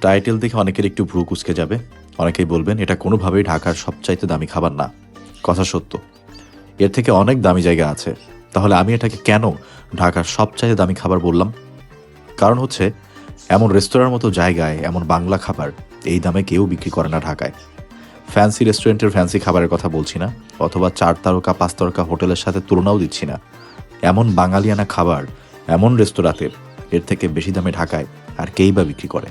Title দেখে অনেকের একটু ভ্রু কুঁচকে যাবে। অনেকেই বলবেন এটা কোনোভাবেই ঢাকার সবচাইতে দামি খাবার না। কথা সত্য, এর থেকে অনেক দামি জায়গা আছে। তাহলে আমি এটাকে কেন ঢাকার সবচাইতে দামি খাবার বললাম? কারণ হচ্ছে, এমন রেস্তোরাঁর মতো জায়গায় এমন বাংলা খাবার এই দামে কেউ বিক্রি করে না ঢাকায়। ফ্যান্সি রেস্টুরেন্টের ফ্যান্সি খাবারের কথা বলছি না, অথবা 4 তারকা 5 তারকা হোটেলের সাথে তুলনাও দিচ্ছি না। এমন বাঙালিয়ানা খাবার এমন রেস্তোরাঁতে এর থেকে বেশি দামে ঢাকায় আর কেই বা বিক্রি করে?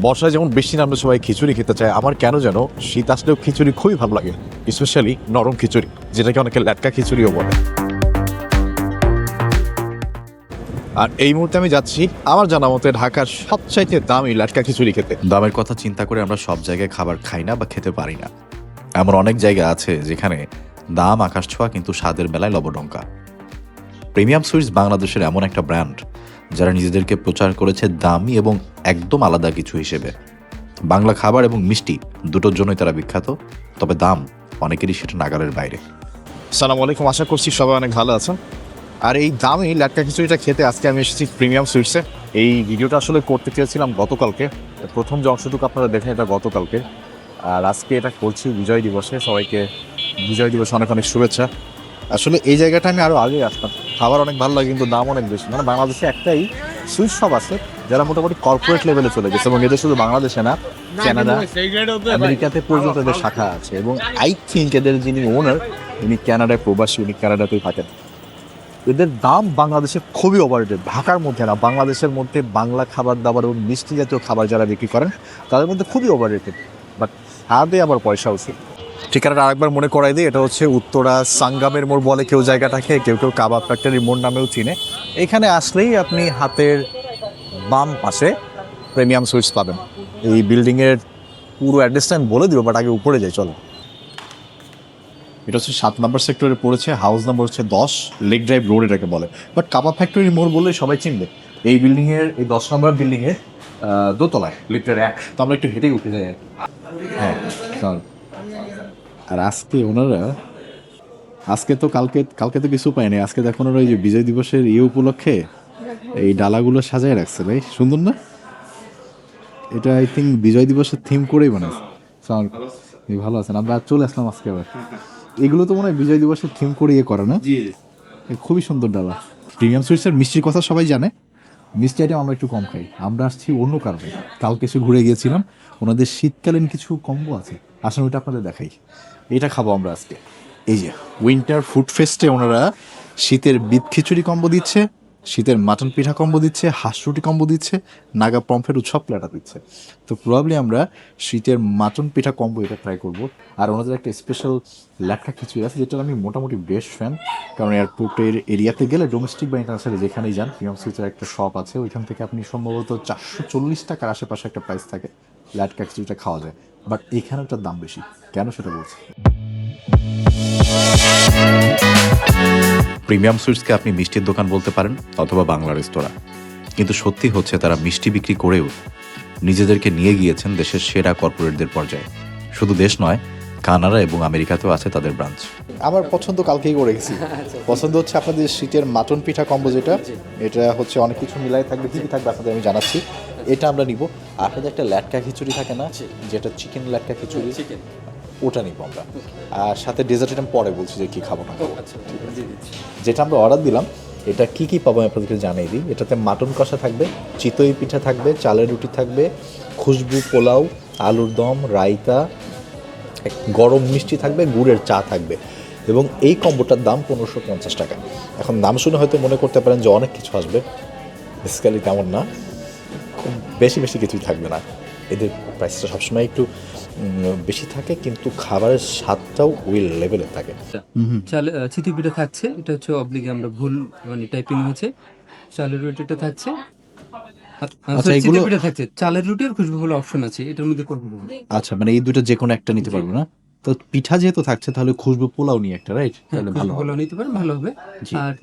বর্ষায় যেমন বেশি নামলে সবাই খিচুড়ি খেতে চায়, আমার কেন যেন শীত আসলেও খিচুড়ি খুবই ভালো লাগে, স্পেশালি নরম খিচুড়ি, যেটাকে অনেকে ল্যাটকা খিচুড়িও বলে। আর এই মুহূর্তে আমি যাচ্ছি আমার জানা মতে ঢাকার সবচাইতে দামি ল্যাটকা খিচুড়ি খেতে। দামের কথা চিন্তা করে আমরা সব জায়গায় খাবার খাই না বা খেতে পারি না। এমন অনেক জায়গা আছে যেখানে দাম আকাশ ছোঁয়া কিন্তু স্বাদের বেলায় লবডঙ্কা। প্রিমিয়াম সুইটস বাংলাদেশের এমন একটা ব্র্যান্ড যারা নিজেদেরকে প্রচার করেছে দামি এবং একদম আলাদা কিছু হিসেবে। বাংলা খাবার এবং মিষ্টি দুটোর জন্যই তারা বিখ্যাত, তবে দাম অনেকেরই সেটা নাগালের বাইরে। সালাম আলাইকুম, আশা করছি সবাই অনেক ভালো আছেন। আর এই দামি ল্যাটকা খিচুড়িটা খেতে আজকে আমি এসেছি প্রিমিয়াম সুইটসে। এই ভিডিওটা আসলে করতে চেয়েছিলাম গতকালকে, প্রথম যে অংশটুকু আপনারা দেখেন এটা গতকালকে, আর আজকে এটা করছি বিজয় দিবসে। সবাইকে বিজয় দিবসে অনেক অনেক শুভেচ্ছা। আসলে এই জায়গাটা আমি আরও আগে আসতাম, খাবার অনেক ভালো লাগে কিন্তু দাম অনেক বেশি। মানে বাংলাদেশে একটাই সুইট শপ আছে যারা মোটামুটি কর্পোরেট লেভেলে চলে গেছে, এবং এদের শুধু বাংলাদেশে না, কানাডা, আমেরিকাতে পর্যন্ত এদের শাখা আছে। এবং আই থিঙ্ক এদের যিনি ওনার, উনি কানাডায় প্রবাসী, উনি কানাডাতেই থাকেন। এদের দাম বাংলাদেশে খুবই ওভাররেটেড। ঢাকার মধ্যে না, বাংলাদেশের মধ্যে বাংলা খাবার দাবার এবং মিষ্টি জাতীয় খাবার যারা বিক্রি করেন তাদের মধ্যে খুবই ওভাররেটেড, বাট হাতে আবার পয়সা উচিত। ঠিকানাটা আরেকবার মনে করাই দিই, এটা হচ্ছে উত্তরা সাঙ্গামের মোড় বলে কেউ জায়গাটাকে, কেউ কেউ কাবাব ফ্যাক্টরির মোড় নামেও চিনে। এখানে আসলেই আপনি হাতের বাম পাশে প্রিমিয়াম সুইটস পাবেন। এই বিল্ডিংয়ের পুরো অ্যাড্রেসটা আমি বলে দিব, বাট আগে উপরে যাই চলো। এটা হচ্ছে 7 নম্বর সেক্টরে পড়েছে, হাউস নাম্বার হচ্ছে 10, লেক ড্রাইভ রোড এটাকে বলে, বাট কাবাব ফ্যাক্টরির মোড় বললে সবাই চিনবে। এই বিল্ডিংয়ের, এই 10 নম্বর বিল্ডিংয়ের দোতলায়, লিফটের 1, তো আমরা একটু হেঁটেই উঠে যাই আর কি। হ্যাঁ চল। আর আজকে ওনারা, আজকে তো কালকে তো কিছু পায়নি, আজকে দেখুন ওরা ওই যে বিজয় দিবসের উপলক্ষে এই ডালাগুলো সাজায় রাখছে। ভাই সুন্দর না? এটা আই থিঙ্ক বিজয় দিবসের থিম করেই বানাইছে। ভালো আছেন? আমরা চলে আসলাম আজকে আবার। এগুলো তো মনে হয় বিজয় দিবসের থিম করে করে না? খুবই সুন্দর ডালা। প্রিমিয়াম সুইটসের মিষ্টির কথা সবাই জানে, মিষ্টি আইটেম আমরা একটু কম খাই। আমরা আসছি অন্য কারণে, কালকে এসে ঘুরে গিয়েছিলাম, ওনাদের শীতকালীন কিছু কম্বো আছে, আসলে ওইটা আপনাদের দেখাই। এটা খাবো আমরা আজকে। এই যে উইন্টার ফুড ফেস্টে ওনারা শীতের বিট খিচুড়ি কম্বো দিচ্ছে, শীতের মাটন পিঠা কম্বো দিচ্ছে, হাঁস রুটি কম্বো দিচ্ছে, নাগা পমফ্রেট উৎসব প্ল্যাটার দিচ্ছে। তো প্রবাবলি আমরা শীতের মাটন পিঠা কম্বো এটা ট্রাই করবো। আর ওনাদের একটা স্পেশাল ল্যাটকা খিচুড়ি আছে, যেটা আমি মোটামুটি বেস্ট ফ্যান, কারণ এয়ারপোর্টের এরিয়াতে গেলে ডোমেস্টিক বা ইন্টারন্যাশনাল যেখানেই যান, প্রিমিয়াম সুইটসের একটা শপ আছে, ওইখান থেকে আপনি সম্ভবত 440 টাকার আশেপাশে একটা প্রাইস থাকে, ল্যাটকা খিচুড়িটা খাওয়া যায়। বাট এখানেটার দাম বেশি কেন সেটা বলছি। প্রিমিয়াম সুইটসকে আপনি মিষ্টির দোকান বলতে পারেন অথবা বাংলা রেস্তোরাঁ, কিন্তু সত্যি হচ্ছে তারা মিষ্টি বিক্রি করেও নিজেদেরকে নিয়ে গিয়েছেন দেশের সেরা কর্পোরেটদের পর্যায়ে। শুধু দেশ নয়, কানাডা এবং আমেরিকাতেও আছে তাদের ব্রাঞ্চ। আমার পছন্দ কালকেই করে গেছি। পছন্দ হচ্ছে আপনাদের শীতের মাটন পিঠা কম্বো, যেটা এটা হচ্ছে অনেক কিছু মিলাই থাকবে, কী কী থাকবে আপনাদের আমি জানাচ্ছি। এটা আমরা নিব। আপনাদের একটা ল্যাটকা খিচুড়ি থাকে না, যেটা চিকেন ল্যাটকা খিচুড়ি, ওটা নিব আমরা। আর সাথে ডেজার্ট আইটেম পরে বলছি যে কী খাবো না খাবো। যেটা আমরা অর্ডার দিলাম, এটা কী কী পাবো আমি আপনাদেরকে জানিয়ে দিই। এটাতে মাটন কষা থাকবে, চিতই পিঠা থাকবে, চালের রুটি থাকবে, খুশবু পোলাও, আলুর দম, রায়তা, গরম মিষ্টি থাকবে, গুড়ের চা থাকবে, এবং এই কম্বোটার দাম 1550 টাকা। এখন দাম শুনে হয়তো মনে করতে পারেন যে অনেক কিছু আসবে, বেসিক্যালি তেমন না, খুব বেশি বেশি কিছুই থাকবে না। এদের প্রাইসটা সবসময় একটু বেশি থাকে, কিন্তু খাবারের স্বাদটাও ওই লেভেলে থাকে। চালে চিতই পিঠা থাকছে, এটা হচ্ছে অবলিগে আমরা ভুল মানে টাইপিং হয়েছে। চালের রুটিটা থাকছে, চিতই পিঠা থাকছে, চালের রুটি আর খুশবু ফুল অপশন আছে, এটার মধ্যে করবো। আচ্ছা, মানে এই দুটো যে কোনো একটা নিতে পারবো না? তো পিঠা যেহেতু থাকছে, তাহলে খুশবু পোলাও নিয়ে একটা, রাইট? তাহলে ভালো পোলাও নিতে পারেন, ভালো হবে। আর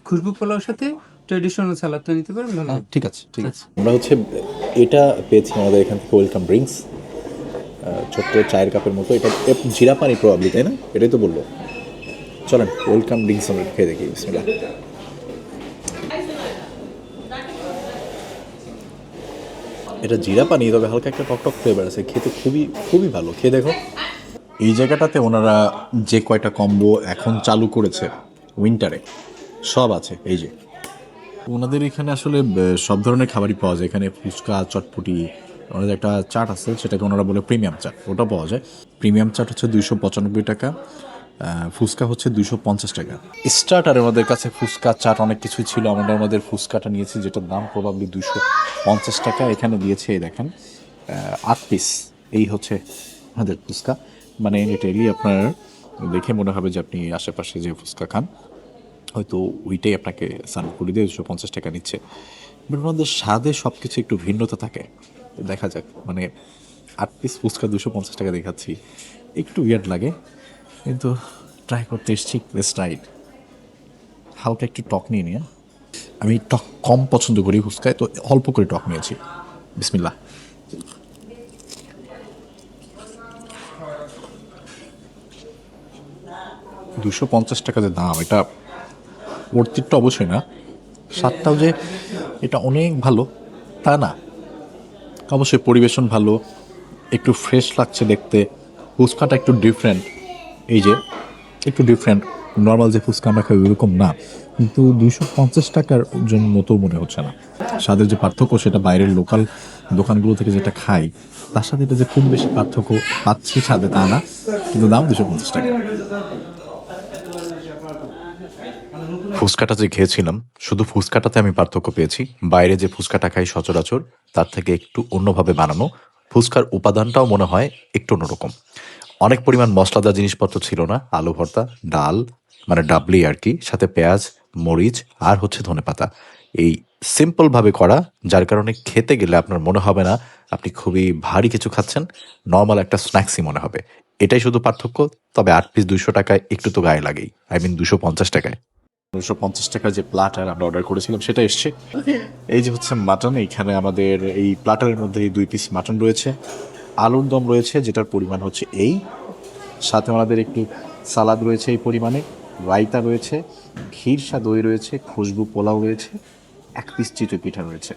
খুশবু পোলাওর সাথে ট্রেডিশনাল সালাদটা নিতে পারেন, ভালো হবে। ঠিক আছে, ঠিক আছে। আমরা হচ্ছে এটা পেয়েছি আমাদের এখান থেকে, ওয়েলকাম ড্রিঙ্কস, ছোট্ট চায়ের কাপের মতো। এটা জিরা পানি প্রবাবলি, তাই না? এটাই তো বললো। চলেন ওয়েলকাম ড্রিঙ্কস আমরা খেয়ে দেখি। বিসমিল্লাহ। এটা জিরা পানি, তবে হালকা একটা টক টক ফ্লেভার আছে, খেতে খুবই খুবই ভালো। খেয়ে দেখো। এই জায়গাটাতে ওনারা যে কয়টা কম্বো এখন চালু করেছে উইন্টারে সব আছে। এই যে ওনাদের এখানে আসলে সব ধরনের খাবারই পাওয়া যায়। এখানে ফুচকা, চটপটি, ওনাদের একটা চাট আছে সেটাকে ওনারা বলে প্রিমিয়াম চাট, ওটা পাওয়া যায়। প্রিমিয়াম চাট হচ্ছে 295 টাকা, ফুচকা হচ্ছে 250 টাকা। স্টার্টারে ওনাদের কাছে ফুচকা, চাট অনেক কিছুই ছিল। আমরা ওনাদের ফুচকাটা নিয়েছি যেটার দাম প্রবাবলি 250 টাকা। এখানে দিয়েছে এই দেখেন 8 পিস। এই হচ্ছে ওনাদের ফুচকা, মানে এটাই আপনার দেখে মনে হবে যে আপনি আশেপাশে যে ফুচকা খান হয়তো ওইটাই আপনাকে সার্ভ করে দিয়ে 250 টাকা নিচ্ছে। বাট ওনাদের স্বাদে সব কিছু একটু ভিন্নতা থাকে। দেখা যাক, মানে 8 পিস ফুচকা 250 টাকা দেখাচ্ছি, একটু উইয়ার্ড লাগে, কিন্তু ট্রাই করতে এসছি। Place right. হালকা একটু টক নিয়ে নিয়ে, আমি টক কম পছন্দ করি ফুচকায়, তো অল্প করে টক নিয়েছি। বিসমিল্লাহ। $250 যে দাম, এটা ভর্তিটা অবশ্যই না। স্বাদটাও যে এটা অনেক ভালো তা না। অবশ্যই পরিবেশন ভালো, একটু ফ্রেশ লাগছে দেখতে। ফুচকাটা একটু ডিফারেন্ট, এই যে একটু ডিফারেন্ট। নর্মাল যে ফুচকা আমরা খাই ওইরকম না, কিন্তু 250 টাকার জন্য মতো মনে হচ্ছে না। স্বাদের যে পার্থক্য সেটা বাইরের লোকাল দোকানগুলো থেকে যেটা খাই তার সাথে এটা যে খুব বেশি পার্থক্য পাচ্ছি স্বাদে তা না, কিন্তু দাম 250 টাকা। ফুচকাটা যে খেয়েছিলাম, শুধু ফুচকাটাতে আমি পার্থক্য পেয়েছি। বাইরে যে ফুচকাটা খাই সচরাচর তার থেকে একটু অন্যভাবে বানানো। ফুচকার উপাদানটাও মনে হয় একটু অন্যরকম। অনেক পরিমাণ মশলাদার জিনিসপত্র ছিল না। আলু ভর্তা, ডাল, মানে ডাবলি আর কি, সাথে পেঁয়াজ, মরিচ আর হচ্ছে ধনেপাতা। এই সিম্পলভাবে করা, যার কারণে খেতে গেলে আপনার মনে হবে না আপনি খুবই ভারী কিছু খাচ্ছেন, নর্মাল একটা স্ন্যাক্সই মনে হবে। এটাই শুধু পার্থক্য। তবে 8 পিস 200 টাকায় একটু তো গায়ে লাগেই, 250 টাকায়। 250 টাকার যে প্লাটার আমরা অর্ডার করেছিলাম সেটা এসছে। এই যে হচ্ছে মাটন, এইখানে আমাদের এই প্লাটারের মধ্যে 2 পিস মাটন রয়েছে, আলুর দম রয়েছে যেটার পরিমাণ হচ্ছে এই, সাথে আমাদের একটু সালাদ রয়েছে এই পরিমাণে, রায়তা রয়েছে, ক্ষীরসা দই রয়েছে, খুশবু পোলাও রয়েছে, 1 পিস চিতই পিঠা রয়েছে।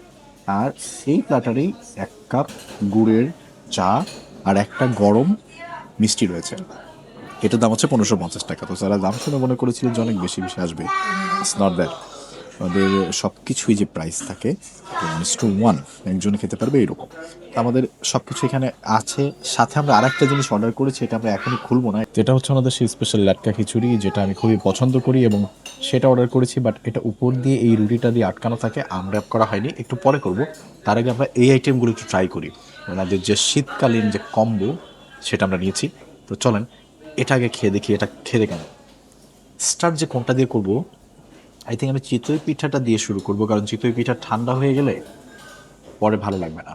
আর সেই প্লাটারেই 1 কাপ গুড়ের চা আর একটা গরম মিষ্টি রয়েছে। এটার দাম হচ্ছে 1550 টাকা। তো যারা দাম শুনে মনে করেছিলেন যে অনেক বেশি বেশি আসবে, ইটস নট দ্যাট। আমাদের সব কিছুই যে প্রাইস থাকে 1:1, একজনে খেতে পারবে এরকম। আমাদের সব কিছু এখানে আছে। সাথে আমরা আরেকটা জিনিস অর্ডার করেছি, এটা আমরা এখনই খুলবো না। যেটা হচ্ছে আমাদের সেই স্পেশাল লাটকা খিচুড়ি, যেটা আমি খুবই পছন্দ করি এবং সেটা অর্ডার করেছি। বাট এটা উপর দিয়ে এই রুটিটা দিয়ে আটকানো থাকে, আনর্যাপ করা হয়নি, একটু পরে করব। তার আগে আমরা এই আইটেমগুলো একটু ট্রাই করি। ওনাদের যে শীতকালীন যে কম্বো সেটা আমরা নিয়েছি। তো চলেন এটা আগে খেয়ে দেখি, এটা খেতে কেন। স্টার্ট যে কোনটা দিয়ে করব, আই থিঙ্ক আমি চিতই পিঠাটা দিয়ে শুরু করব, কারণ চিতই পিঠা ঠান্ডা হয়ে গেলে পরে ভালো লাগবে না।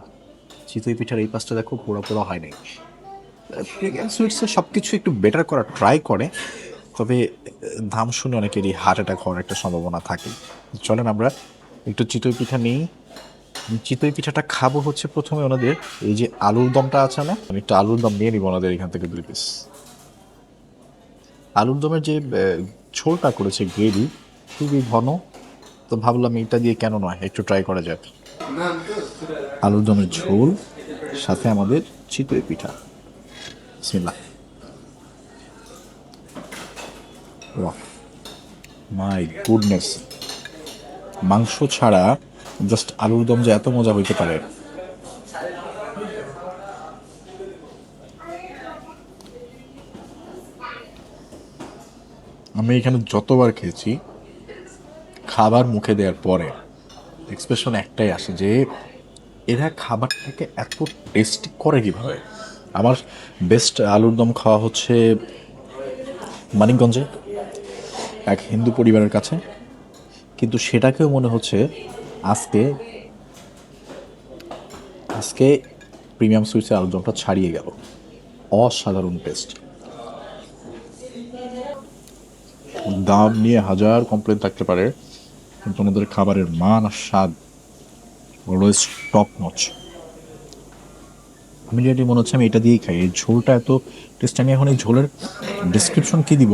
চিতই পিঠার এই পাশটা দেখো পুরো পুরো হয় নাই। প্রিমিয়াম সুইটসে সব কিছু একটু বেটার করার ট্রাই করে, তবে দাম শুনে অনেকেরই হার্ট অ্যাটাক হওয়ার একটা সম্ভাবনা থাকে। চলেন আমরা একটু চিতই পিঠা নিই। চিতই পিঠাটা খাবো হচ্ছে প্রথমে ওনাদের এই যে আলুর দমটা আছে না, আমি একটু আলুর দম নিয়ে নিব ওনাদের এখান থেকে 2 পিস। আলুর দমের যে ঝোলটা করেছে গ্রেভি খুবই ঘন, তো ভাবলাম এটা দিয়ে কেন নয়, একটু ট্রাই করা যাক। আলুর দমের ঝোল সাথে আমাদের চিতই পিঠা। বিসমিল্লাহ। মাই গুডনেস, মাংস ছাড়া জাস্ট আলুর দম যে এত মজা হইতে পারে। আমি এখানে যতবার খেয়েছি, খাবার মুখে দেওয়ার পরে এক্সপ্রেশন একটাই আসে যে এরা খাবারটাকে এত টেস্টি করে কীভাবে। আমার বেস্ট আলুর দম খাওয়া হচ্ছে মানিকগঞ্জে এক হিন্দু পরিবারের কাছে, কিন্তু সেটাকেও মনে হচ্ছে আজকে আজকে প্রিমিয়াম সুইটসের আলুর দমটা ছাড়িয়ে গেল। অসাধারণ টেস্ট। দাম নিয়ে হাজার কমপ্লেন থাকতে পারে, কিন্তু আমাদের খাবারের মান আর স্বাদ অলওয়েজ টপ নচ। ইমিডিয়েটলি মনে হচ্ছে আমি এটা দিয়েই খাই। এই ঝোলটা এত টেস্ট। আমি এখন এই ঝোলের ডিসক্রিপশন কী দিব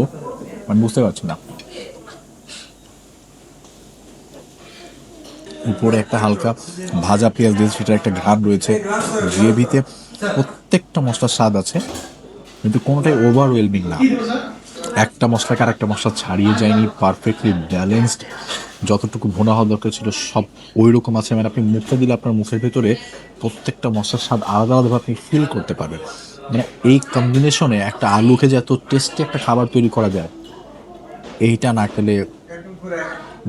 আমি বুঝতে পারছি না। উপরে একটা হালকা ভাজা পেঁয়াজ দিয়েছে, সেটা একটা ঘ্রাণ রয়েছে। গ্রেভিতে প্রত্যেকটা মশলার স্বাদ আছে, কিন্তু কোনোটাই ওভারওয়েলমিং না। একটা মশলাকে আর একটা মশলা ছাড়িয়ে যায়নি, পারফেক্টলি ব্যালেন্সড। যতটুকু ভুনা হওয়া দরকার ছিল সব ওই রকম আছে। মানে আপনি মুখে দিলে আপনার মুখের ভেতরে প্রত্যেকটা মশলার স্বাদ আলাদা আলাদাভাবে আপনি ফিল করতে পারবেন। মানে এই কম্বিনেশনে একটা আলুকে যে এত টেস্টি একটা খাবার তৈরি করা যায়, এইটা না খেলে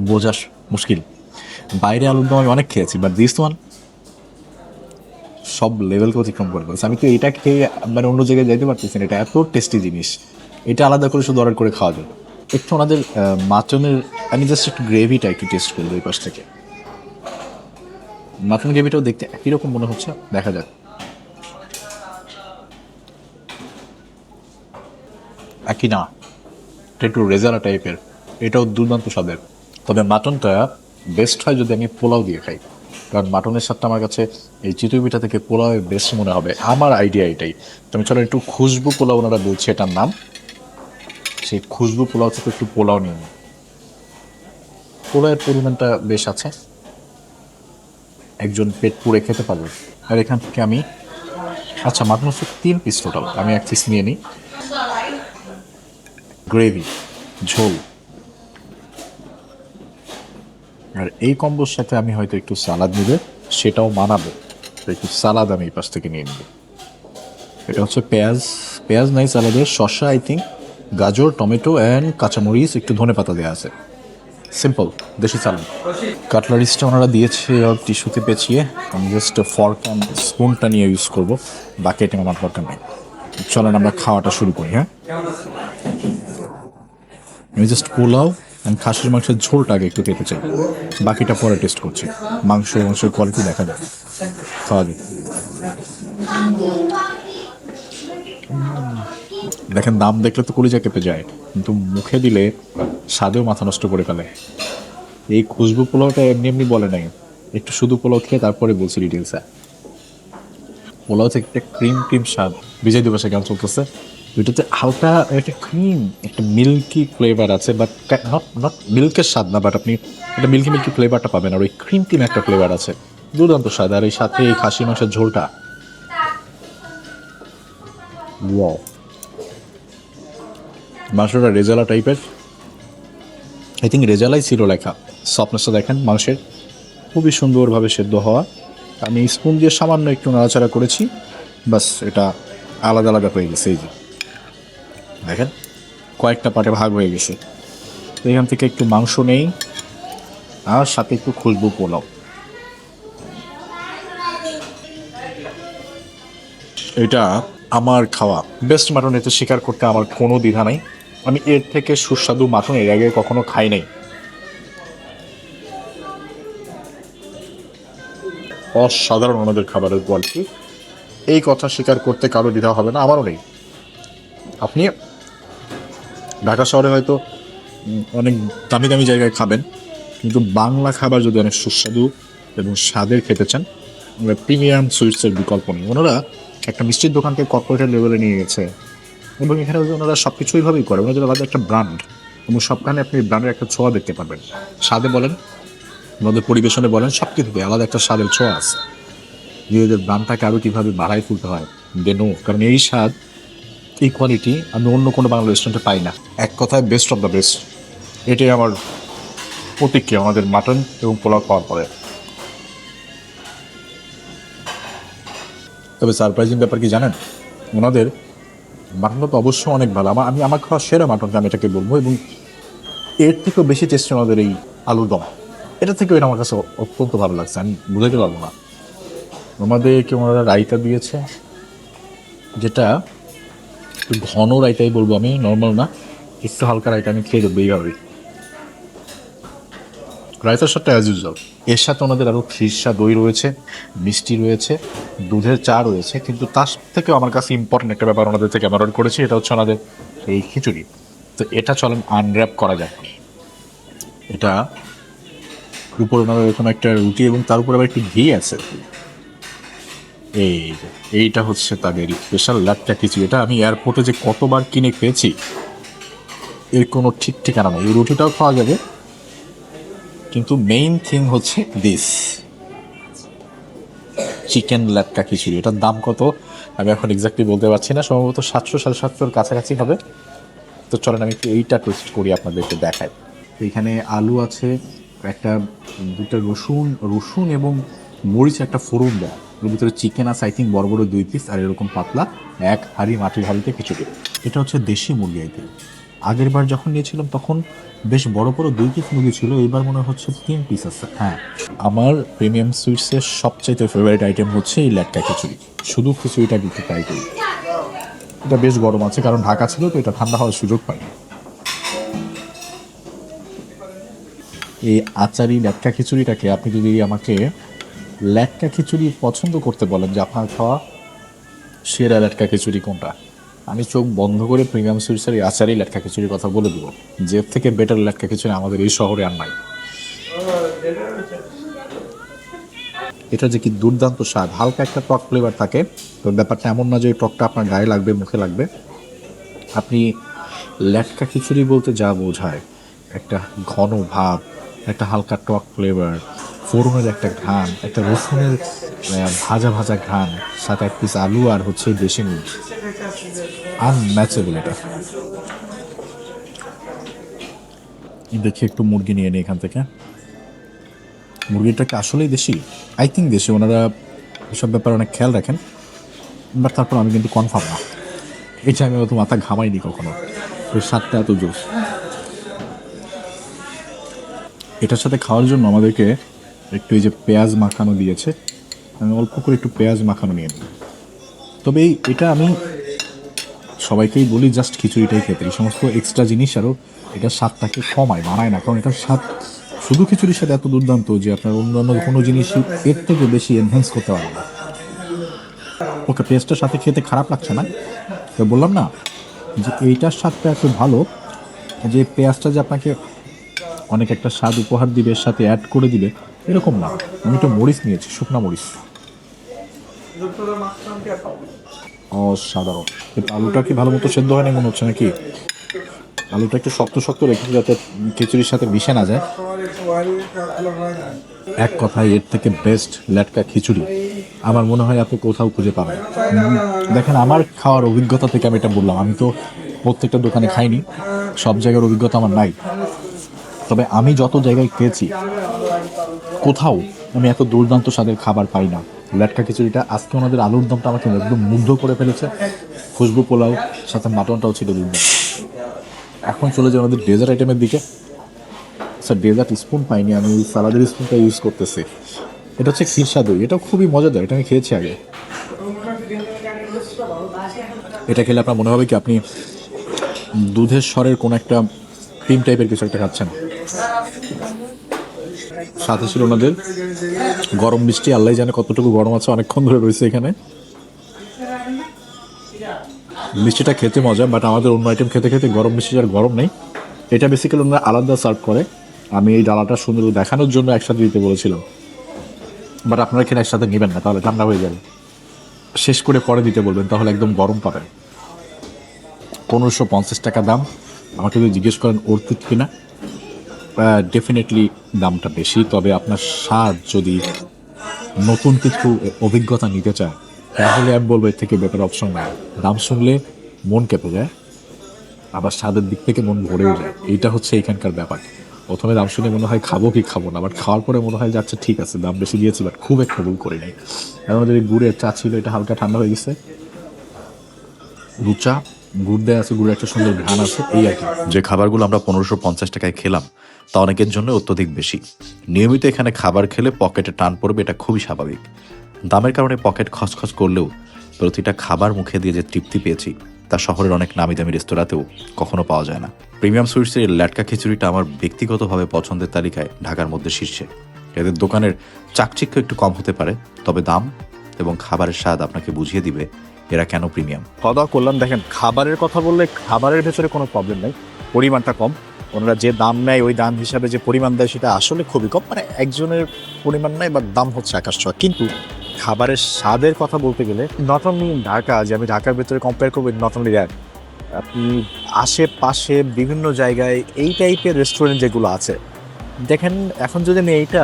বোঝা মুশকিল। বাইরে আলুর দম আমি অনেক খেয়েছি, বাট দিস ওয়ান সব লেভেলকে অতিক্রম করে ফেলছে। আমি তো এটা খেয়ে মানে অন্য জায়গায় যাইতে পারতেছি না, এটা এত টেস্টি জিনিস। এটা আলাদা করে শুধু অর্ডার করে খাওয়া যাবে। একটু ওনাদের মাটনের, আমি জাস্ট একটু গ্রেভিটা একটু টেস্ট করবো এই পাশ থেকে। মাটন গ্রেভিটাও দেখতে একই রকম মনে হচ্ছে, দেখা যাক। একই না, এটা একটু রেজালা টাইপের, এটাও দুর্দান্ত স্বাদের। তবে মাটনটা বেস্ট হয় যদি আমি পোলাও দিয়ে খাই, কারণ মাটনের স্বাদটা আমার কাছে এই চিতই পিঠা থেকে পোলাওয়ের বেস্ট মনে হবে, আমার আইডিয়া এটাই। তো আমি চলো একটু খুশবু পোলাও ওনারা বলছে এটার নাম, সেই খুশবু পোলাও থেকে একটু পোলাও নিয়ে নিই। পোলাওয়ের পরিমাণটা বেশ আছে, একজন পেট পুড়ে খেতে পারবে। আর এখান থেকে আমি, আচ্ছা মাটন হচ্ছে 3 পিস টোটাল, আমি 1 পিস নিয়ে নিই। গ্রেভি, ঝোল, আর এই কম্বোর সাথে আমি হয়তো একটু সালাদ নিবে, সেটাও মানাবো। তো একটু সালাদ আমি এই পাশ থেকে নিয়ে নিব। এটা হচ্ছে পেঁয়াজ, পেঁয়াজ নাই সালাদে, শসা আই থিঙ্ক, গাজর, টমেটো অ্যান্ড কাঁচামরিচ, একটু ধনেপাতা দেওয়া আছে। সিম্পল দেশি সালাদ। কাটলারিসটা ওনারা দিয়েছে টিস্যুতে পেঁচিয়ে, আমি জাস্ট ফর্ক অ্যান্ড স্পুনটা নিয়ে ইউজ করবো, বাকি এটা আমার দরকার নেই। চলেন আমরা খাওয়াটা শুরু করি। হ্যাঁ, আমি জাস্ট পোলাও অ্যান্ড খাসির মাংসের ঝোলটা আগে একটু খেতে চাই, বাকিটা পরে টেস্ট করছি। মাংসের কোয়ালিটি দেখা যায়, খাওয়া যায়। দেখেন দাম দেখলে তো কলিজা কেঁপে যায়, কিন্তু মুখে দিলে স্বাদেও মাথা নষ্ট করে ফেলে। এই খুশবু পোলাওটা এমনি এমনি বলে নাই, একটু শুধু পোলাও খেয়ে তারপরে বলছি ডিটেলসে। পোলাও থেকে একটা ক্রিম ক্রিম স্বাদ। বিজয় দিবসে কেমন চলতেছে? ওইটাতে হালকা একটা ক্রিম, একটা মিল্কি ফ্লেভার আছে, বাট নট মিল্কের স্বাদ না, বাট আপনি একটা মিল্কি মিল্কি ফ্লেভারটা পাবেন, আর ওই ক্রিম ক্রিম একটা ফ্লেভার আছে, দুর্দান্ত স্বাদ। আর এই সাথে এই খাসি মাংসের ঝোলটা, ওয়াও। মাংসটা রেজালা টাইপের, আই থিঙ্ক রেজালাই ছিল লেখা। সফটনেসটা দেখেন মাংসের, খুবই সুন্দরভাবে সেদ্ধ হওয়া। আমি স্পুন দিয়ে সামান্য একটু নাড়াচাড়া করেছি, বাস এটা আলাদা আলাদা হয়ে গেছে। এই যে দেখেন কয়েকটা পার্টে ভাগ হয়ে গেছে। তো এখান থেকে একটু মাংস নেই, আর সাথে একটু খুশবু পোলাও। এটা আমার খাওয়া বেস্ট মাটন, এতে স্বীকার করতে আমার কোনো দ্বিধা নাই। আমি এর থেকে সুস্বাদু মাটন এর আগে কখনো খাই নাই। অসাধারণ ওনাদের খাবারের কোয়ালিটি, এই কথা স্বীকার করতে কারো দ্বিধা হবে না, আমারও নেই। আপনি ঢাকা শহরে হয়তো অনেক দামি দামি জায়গায় খাবেন, কিন্তু বাংলা খাবার যদি অনেক সুস্বাদু এবং স্বাদের খেতে চান, প্রিমিয়াম সুইটসের বিকল্প নেই। ওনারা একটা মিষ্টির দোকানকে কর্পোরেটের লেভেলে নিয়ে গেছে, এবং এখানে ওনারা সব কিছু এইভাবেই করে। ওনাদের আলাদা একটা ব্র্যান্ড, এবং সবখানে আপনি ব্র্যান্ডের একটা ছোঁয়া দেখতে পারবেন। স্বাদে বলেন, ওনাদের পরিবেশনে বলেন, সব কিছুতে আলাদা একটা স্বাদের ছোঁয়া আছে। নিজেদের ব্র্যান্ডটাকে আরও কীভাবে বাড়াই তুলতে হয় দেনো, কারণ এই স্বাদ, এই কোয়ালিটি আমি অন্য কোনো বাংলা রেস্টুরেন্টে পাই না। এক কথায় বেস্ট অফ দ্য বেস্ট। এটাই আমার প্রতিক্রিয়া আমাদের মাটন এবং পোলাও খাওয়ার পরে। তবে সারপ্রাইজিং ব্যাপার কি জানেন, ওনাদের মাটনটা তো অবশ্যই অনেক ভালো। আমি আমার খাওয়া সেরা মাটনটা আমি এটাকে বলবো, এবং এর থেকেও বেশি টেস্টি ওনাদের এই আলুর দম, এটা থেকেও এটা আমার কাছে অত্যন্ত ভালো লাগছে, আমি বুঝাইতে পারবো না। আমাদেরকে ওনারা রায়তা দিয়েছে, যেটা একটু ঘন রায়তাই বলবো আমি, নর্মাল না, একটু হালকা রায়তা। আমি খেয়ে দেবো এইভাবে, রায়তার সাথে অ্যাজ ইউজুয়াল। এর সাথে ওনাদের আরও ফিরসা দই রয়েছে, মিষ্টি রয়েছে, দুধের চা রয়েছে, কিন্তু তার থেকেও আমার কাছে ইম্পর্টেন্ট একটা ব্যাপার ওনাদের থেকে আমি অর্ডার করেছি, এটা হচ্ছে ওনাদের এই খিচুড়ি। তো এটা চলেন আনর্যাপ করা যায়। এটা উপরে ওনাদের এরকম একটা রুটি, এবং তার উপরে আবার একটু ঘি আছে। এইটা হচ্ছে তাদের স্পেশাল লাট্টা খিচুড়ি। এটা আমি এয়ারপোর্টে যে কতবার কিনে খেয়েছি, এর কোনো ঠিক ঠিকানা নেই। এই রুটিটাও খাওয়া যাবে, কিন্তু মেইন থিং হচ্ছে দিস চিকেন ল্যাটকা খিচুড়ি। এটার দাম কত আমি এখন এক্স্যাক্টলি বলতে পারছি না, সম্ভবত 700-750 কাছাকাছি হবে। তো চলেন আমি একটু এইটা টেস্ট করি, আপনাদেরকে দেখাই। এখানে আলু আছে, একটা দুটো রসুন এবং মরিচ একটা ফোড়ন দেয়, ওর ভিতরে চিকেন আছে আই থিঙ্ক বড় বড় 2 পিস, আর এরকম পাতলা এক হাঁড়ি মাটির হাঁড়িতে খিচুড়ি। এটা হচ্ছে দেশি মুরগি আই থিঙ্ক। আগের বার যখন নিয়েছিলাম তখন বেশ বড় বড় 2 পিস মুরগি ছিল, এবার মনে হচ্ছে 3 পিস আছে। হ্যাঁ, আমার প্রিমিয়াম সুইটসের সবচাইতে ফেভারিট আইটেম হচ্ছে এই ল্যাটকা খিচুড়ি। শুধু খিচুড়িটা একটু ট্রাই করি। এটা বেশ গরম আছে, কারণ ঢাকা ছিল তো এটা ঠান্ডা হওয়ার সুযোগ পাইনি। এই আচারি ল্যাটকা খিচুড়িটাকে আপনি যদি আমাকে ল্যাটকা খিচুড়ি পছন্দ করতে বলেন যে আপনার খাওয়া সেরা ল্যাটকা খিচুড়ি কোনটা, আমি চোখ বন্ধ করে প্রিমিয়াম সুইটসের এই আচারি ল্যাটকা খিচুড়ির কথা বলে দেবো। যে থেকে বেটার ল্যাটকা খিচুড়ি আমাদের এই শহরে আর নাই। এটা যে কি দুর্দান্ত স্বাদ, হালকা একটা টক ফ্লেভার থাকে, তো ব্যাপারটা এমন না যে এই টকটা আপনার গায়ে লাগবে, মুখে লাগবে। আপনি ল্যাটকা খিচুড়ি বলতে যা বোঝায় একটা ঘন ভাব, একটা হালকা টক ফ্লেভার, ফোড়নের একটা ঘ্রাণ, একটা রসুনের ভাজা ভাজা ঘ্রাণ, সাথে এক পিস আলু আর হচ্ছে দেশি মুরগি, আনম্যাচেবল এটা। দেখি একটু মুরগি নিয়ে নিই এখান থেকে। মুরগিটাকে আসলেই দেশি, আই থিঙ্ক দেশি, ওনারা এসব ব্যাপারে অনেক খেয়াল রাখেন, বাট তারপর আমি কিন্তু কনফার্ম না। এটা আমি অত মাথা ঘামাইনি কখনো, এর স্বাদটা এত জোস। এটার সাথে খাওয়ার জন্য আমাদেরকে একটু এই যে পেঁয়াজ মাখানো দিয়েছে, আমি অল্প করে একটু পেঁয়াজ মাখানো নিয়ে নিই। তবে এটা আমি সবাইকেই বলি জাস্ট খিচুড়িটাই খেতে, এই সমস্ত এক্সট্রা জিনিস আরও এটার স্বাদটাকে কমায়, মানায় না, কারণ এটার স্বাদ শুধু খিচুড়ির সাথে এত দুর্দান্ত যে আপনার অন্যান্য কোনো জিনিসই এর থেকে বেশি এনহ্যান্স করতে পারবে না। ওকে, পেঁয়াজটার সাথে খেতে খারাপ লাগছে না, তো বললাম না যে এইটার স্বাদটা এত ভালো যে পেঁয়াজটা যে আপনাকে অনেক একটা স্বাদ উপহার দিবে, এর সাথে অ্যাড করে দিবে এরকম না। আমি একটু মরিচ নিয়েছি, শুকনা মরিচ, অসাধারণ। কিন্তু আলুটা কি ভালো মতো সেদ্ধ হয় না মনে হচ্ছে নাকি? আলুটা একটু শক্ত শক্ত রেখে যাতে খিচুড়ির সাথে মিশে না যায়। এক কথায় এর থেকে বেস্ট ল্যাটকা খিচুড়ি আমার মনে হয় আপনি কোথাও খুঁজে পাবেন। দেখেন, আমার খাওয়ার অভিজ্ঞতা থেকে আমি এটা বললাম, আমি তো প্রত্যেকটা দোকানে খাইনি, সব জায়গার অভিজ্ঞতা আমার নাই, তবে আমি যত জায়গায় খেয়েছি কোথাও আমি এত দুর্দান্ত স্বাদের খাবার পাই না। ল্যাটকা খিচুড়িটা আজকে ওনাদের আলুর দমটা আমাকে একদম মুগ্ধ করে ফেলেছে, খুশবু পোলাও সাথে মাটনটাও ছিল দুর্দান্ত। এখন চলে যায় ওনাদের ডেজার্ট আইটেমের দিকে। স্যার, ডেজার্ট স্পুন পাইনি, আমি সালাদের স্পুনটা ইউজ করতেছি। এটা হচ্ছে খিরসা দই, এটা খুবই মজাদার, এটা আমি খেয়েছি আগে। এটা খেলে আপনার মনে হবে কি আপনি দুধের স্বরের কোনো একটা ক্রিম টাইপের কিছু একটা খাচ্ছেন। সাথে ছিল ওনাদের গরম মিষ্টি, আল্লাহ জানে কতটুকু গরম আছে, অনেকক্ষণ ধরে রয়েছে এখানে। মিষ্টিটা খেতে মজা, বাট আমাদের অন্য আইটেম খেতে খেতে গরম মিষ্টি আর গরম নেই। এটা বেসিক্যালি ওনারা আলাদা সার্ভ করে, আমি এই ডালাটা সুন্দর দেখানোর জন্য একসাথে দিতে বলেছিলাম, বাট আপনারা এখানে একসাথে নেবেন না, তাহলে ঠান্ডা হয়ে যাবে। শেষ করে পরে দিতে বলবেন, তাহলে একদম গরম পাবেন। 1550 টাকা দাম। আমাকে যদি জিজ্ঞেস করেন অর্থিত কিনা, ডেফিনেটলি দামটা বেশি, তবে আপনার স্বাদ যদি নতুন কিছু অভিজ্ঞতা নিতে চায় তাহলে আমি বলবো এর থেকে বেটার অপশন নাই। দাম শুনলে মন কেঁপে যায়, আবার স্বাদের দিক থেকে মন ভরেও যায়, এইটা হচ্ছে এখানকার ব্যাপার। প্রথমে দাম শুনে মনে হয় খাবো কি খাবো না, বাট খাওয়ার পরে মনে হয় যে আচ্ছা ঠিক আছে, দাম বেশি দিয়েছি বাট খুব একটা ভুল করি নাই। আমাদের এই গুড়ের চা ছিল, এটা হালকা ঠান্ডা হয়ে গেছে, চা গুড় দেওয়া আছে, গুড়ের একটা সুন্দর ঘ্রাণ আছে, এই আর কি। যে খাবারগুলো আমরা 1550 টাকায় খেলাম তা অনেকের জন্য অত্যধিক বেশি। নিয়মিত এখানে খাবার খেলে পকেটে টান পড়বে, এটা খুবই স্বাভাবিক। দামের কারণে পকেট খচখচ করলেও প্রতিটা খাবার মুখে দিয়ে যে তৃপ্তি পেয়েছি তা শহরের অনেক নামি দামি রেস্তোরাঁতেও কখনো পাওয়া যায় না। প্রিমিয়াম সুইটসের এই ল্যাটকা খিচুড়িটা আমার ব্যক্তিগতভাবে পছন্দের তালিকায় ঢাকার মধ্যে শীর্ষে। এদের দোকানের চাকচিক্য একটু কম হতে পারে, তবে দাম এবং খাবারের স্বাদ আপনাকে বুঝিয়ে দিবে এরা কেন প্রিমিয়াম। খাওয়া দাওয়া করলাম, দেখেন খাবারের কথা বললে খাবারের ভেতরে কোনো প্রবলেম নেই, পরিমাণটা কম। ওনারা যে দাম নেয় ওই দাম হিসাবে যে পরিমাণ দেয় সেটা আসলে খুবই কম, মানে একজনের পরিমাণ নেয় বা দাম হচ্ছে আকাশ ছোঁয়া। কিন্তু খাবারের স্বাদের কথা বলতে গেলে নট অনলি ঢাকা, যে আমি ঢাকার ভেতরে কম্পেয়ার করবো, নট অনলি দ্যাট, আপনি আশেপাশে বিভিন্ন জায়গায় এই টাইপের রেস্টুরেন্ট যেগুলো আছে দেখেন এখন যদি আমি এইটা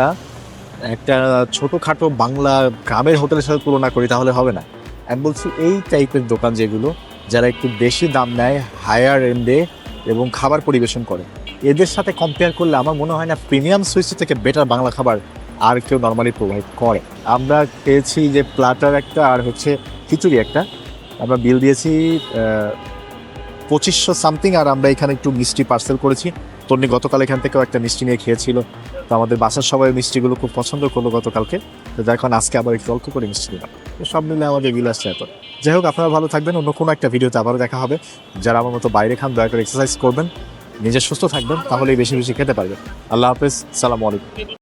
একটা ছোটোখাটো বাংলা গ্রামের হোটেলের সাথে তুলনা করি তাহলে হবে না। আমি বলছি এই টাইপের দোকান যেগুলো যারা একটু বেশি দাম নেয়, হায়ার এন্ডে এবং খাবার পরিবেশন করে, এদের সাথে কম্পেয়ার করলে আমার মনে হয় না প্রিমিয়াম সুইচি থেকে বেটার বাংলা খাবার আর কেউ নর্মালি প্রোভাইড করে। আমরা পেয়েছি যে প্লাটার একটা আর হচ্ছে খিচুড়ি একটা, আমরা বিল দিয়েছি 2500 সামথিং, আর আমরা এখানে একটু মিষ্টি পার্সেল করেছি। তন্নি গতকাল এখান থেকেও একটা মিষ্টি নিয়ে খেয়েছিল, তো আমাদের বাসার সবাই মিষ্টিগুলো খুব পছন্দ করলো গতকালকে, তো এখন আজকে আবার একটু অল্প করে মিষ্টি দিলাম। তো সব মিলে আমাদের বিল আসছে এত। যাই হোক, আপনারা ভালো থাকবেন, অন্য কোনো একটা ভিডিওতে আবারও দেখা হবে। যারা আমার মতো বাইরে খান দয়া করে এক্সারসাইজ করবেন, নিজে সুস্থ থাকবেন, তাহলেই বেশি বেশি খেতে পারবেন। আল্লাহ হাফেজ, সালামু আলাইকুম।